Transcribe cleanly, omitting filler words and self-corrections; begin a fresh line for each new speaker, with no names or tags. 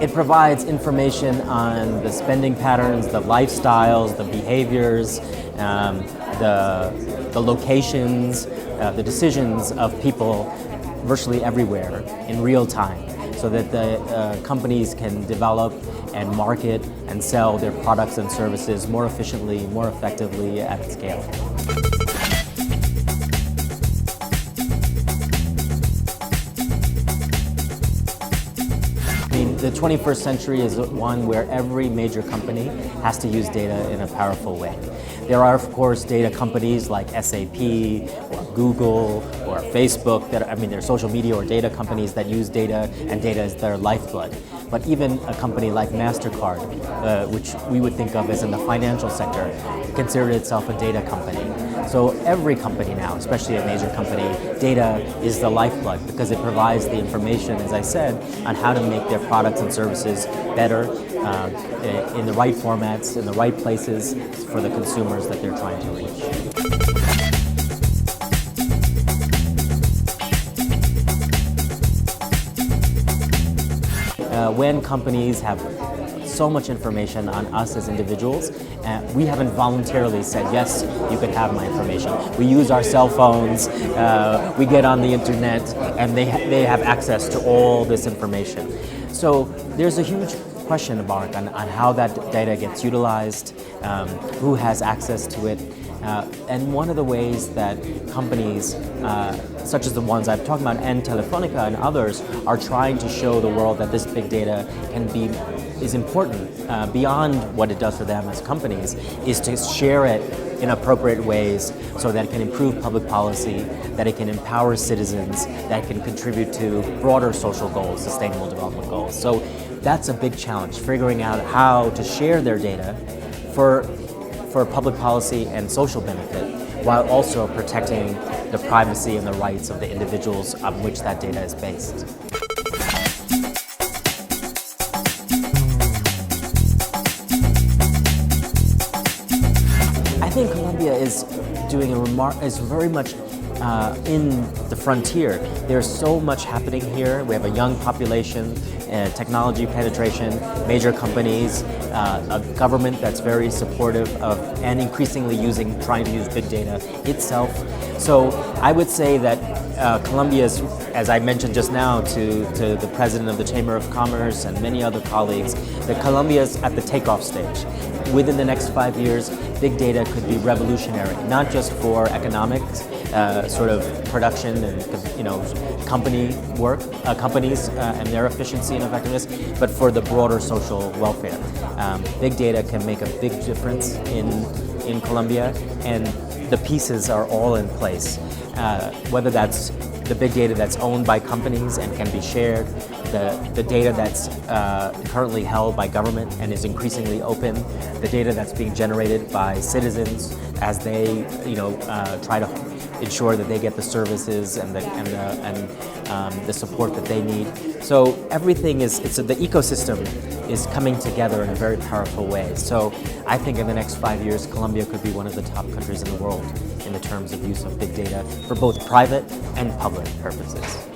It provides information on the spending patterns, the lifestyles, the behaviors, the locations, the decisions of people virtually everywhere in real time, so that the companies can develop and market and sell their products and services more efficiently, more effectively at scale. The 21st century is one where every major company has to use data in a powerful way. There are, of course, data companies like SAP or Google or Facebook they're social media or data companies that use data, and data is their lifeblood. But even a company like MasterCard, which we would think of as in the financial sector, considered itself a data company. So every company now, especially a major company, data is the lifeblood because it provides the information, as I said, on how to make their products and services better in the right formats, in the right places for the consumers that they're trying to reach. When companies have so much information on us as individuals, we haven't voluntarily said, yes, you can have my information. We use our cell phones, we get on the internet, and they have access to all this information. So there's a huge question mark on how that data gets utilized, who has access to it. And one of the ways that companies, such as the ones I've talked about, and Telefónica and others, are trying to show the world that this big data is important beyond what it does for them as companies, is to share it in appropriate ways so that it can improve public policy, that it can empower citizens, that can contribute to broader social goals, sustainable development goals. So that's a big challenge, figuring out how to share their data for public policy and social benefit, while also protecting the privacy and the rights of the individuals on which that data is based. I think Colombia is doing is very much in the frontier. There's so much happening here. We have a young population, technology penetration, major companies, a government that's very supportive of and increasingly trying to use big data itself. So I would say that Colombia is, as I mentioned just now to the president of the Chamber of Commerce and many other colleagues, that Colombia is at the takeoff stage. Within the next 5 years, big data could be revolutionary, not just for economics, sort of production and companies and their efficiency and effectiveness, but for the broader social welfare. Big data can make a big difference in Colombia, and the pieces are all in place. Whether that's the big data that's owned by companies and can be shared, the data that's currently held by government and is increasingly open, the data that's being generated by citizens as they try to ensure that they get the services and the support that they need. So everything the ecosystem is coming together in a very powerful way. So I think in the next 5 years, Colombia could be one of the top countries in the world in the terms of use of big data for both private and public purposes.